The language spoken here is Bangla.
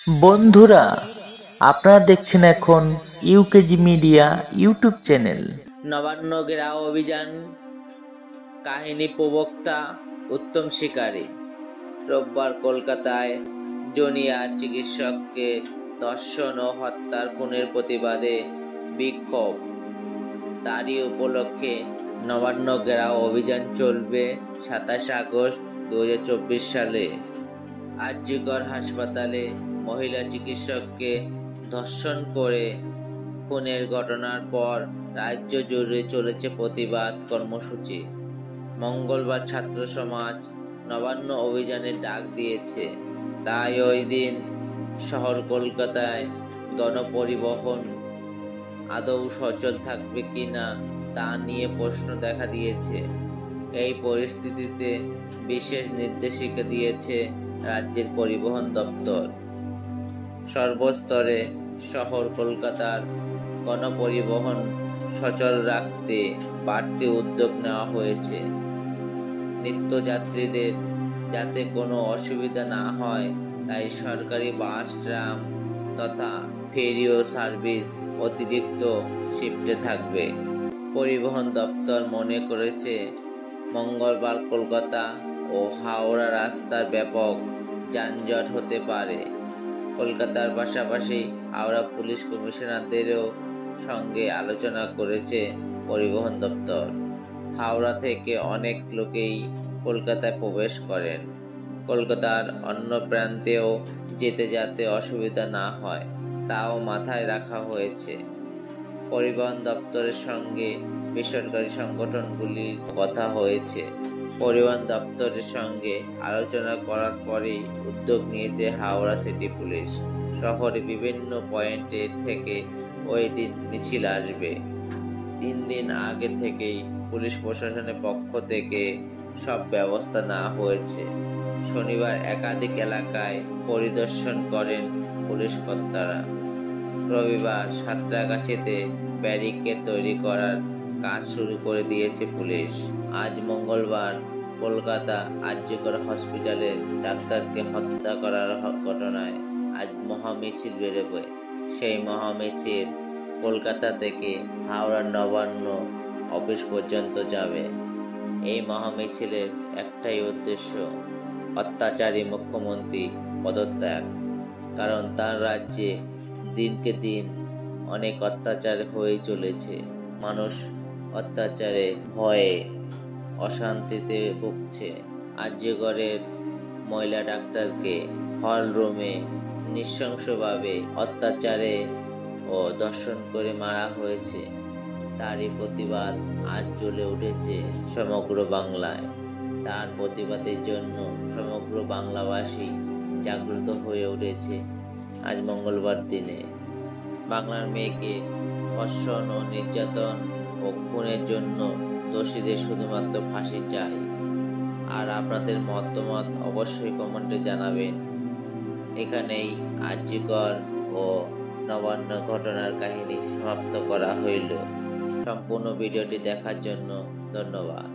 বন্ধুরা, আপনারা দেখছেন এখন UKG media YouTube channel. Nabanna ঘেরাও অভিযান, কাহিনী প্রবক্তা উত্তম শিকারী। রোববার কলকাতায় জুনিয়র চিকিৎসককে ধর্ষণ ও হত্যার খুনের প্রতিবাদে বিক্ষোভ। তারই উপলক্ষে নবান্ন ঘেরাও অভিযান চলবে 27 আগস্ট 2024 সালে। আরজিকর হাসপাতালে মহিলা চিকিৎসককে ধর্ষণ করে খুনের ঘটনার পর রাজ্য জুড়ে চলেছে প্রতিবাদ কর্মসূচি। মঙ্গলবার ছাত্র সমাজ নবান্ন অভিযানের ডাক দিয়েছে। তাই ওই দিন শহর কলকাতায় গণপরিবহন আদৌ সচল থাকবে কিনা তা নিয়ে প্রশ্ন দেখা দিয়েছে। এই পরিস্থিতিতে বিশেষ নির্দেশিকা দিয়েছে রাজ্যের পরিবহন দপ্তর। সর্বস্তরে শহর কলকাতার গণপরিবহন সচল রাখতে বাড়তি উদ্যোগ নেওয়া হয়েছে। নিত্যযাত্রীদের যাতে কোনো অসুবিধা না হয় তাই সরকারি বাস, ট্রাম তথা ফেরিও সার্ভিস অতিরিক্ত শিফটে থাকবে। পরিবহন দপ্তর মনে করেছে মঙ্গলবার কলকাতা ও হাওড়া রাস্তার ব্যাপক যানজট হতে পারে। কলকাতার পাশাপাশি হাওড়া পুলিশ কমিশনারদেরও সঙ্গে আলোচনা করেছে পরিবহন দপ্তর। হাওড়া থেকে অনেক লোকেই কলকাতায় প্রবেশ করেন। কলকাতার অন্য প্রান্তেও যেতে যাতে অসুবিধা না হয় তাও মাথায় রাখা হয়েছে। পরিবহন দপ্তরের সঙ্গে বেসরকারি সংগঠনগুলির কথা হয়েছে। পরিবহন দপ্তরের সঙ্গে আলোচনা করার পরেই উদ্যোগ নিয়েছে হাওড়া সিটি পুলিশ। শহরে বিভিন্ন পয়েন্টে থেকে ওই দিন মিছিল আসবে। 3 দিন আগে থেকেই পুলিশ প্রশাসনের পক্ষ থেকে সব ব্যবস্থা নেওয়া হয়েছে। শনিবার একাধিক এলাকায় পরিদর্শন করেন পুলিশ কর্তারা। রবিবার সাঁতরাগাছিতে ব্যারিকেড তৈরি করার কাজ শুরু করে দিয়েছে পুলিশ। আজ মঙ্গলবার কলকাতা আরজিকর হসপিটালের ডাক্তারকে হত্যা করার ঘটনায় আজ মহামিছিল বেরোবে। সেই মহামিছিল কলকাতা থেকে হাওড়া নবান্ন অফিস পর্যন্ত যাবে। এই মহামিছিলের একটাই উদ্দেশ্য, অত্যাচারী মুখ্যমন্ত্রী পদত্যাগ। কারণ তার রাজ্যে দিনকে দিন অনেক অত্যাচার হয়ে চলেছে। মানুষ অত্যাচারে, ভয়ে, অশান্তিতে ভুগছে। আরজিকরের মহিলা ডাক্তারকে হল রুমে নৃশংসভাবে অত্যাচারে ও ধর্ষণ করে মারা হয়েছে। তারই প্রতিবাদ আজ জ্বলে উঠেছে সমগ্র বাংলায়। তার প্রতিবাদের জন্য সমগ্র বাংলাবাসী জাগ্রত হয়ে উঠেছে আজ মঙ্গলবার দিনে। বাংলার মেয়েকে ধর্ষণ ও নির্যাতন ও খুনের জন্য দোষীদের শুধুমাত্র ফাঁসি চাই। আর আপনাদের মতামত অবশ্যই কমেন্টে জানাবেন। এখানেই আরজিকর ও নবান্ন ঘটনার কাহিনী সমাপ্ত করা হইল। সম্পূর্ণ ভিডিওটি দেখার জন্য ধন্যবাদ।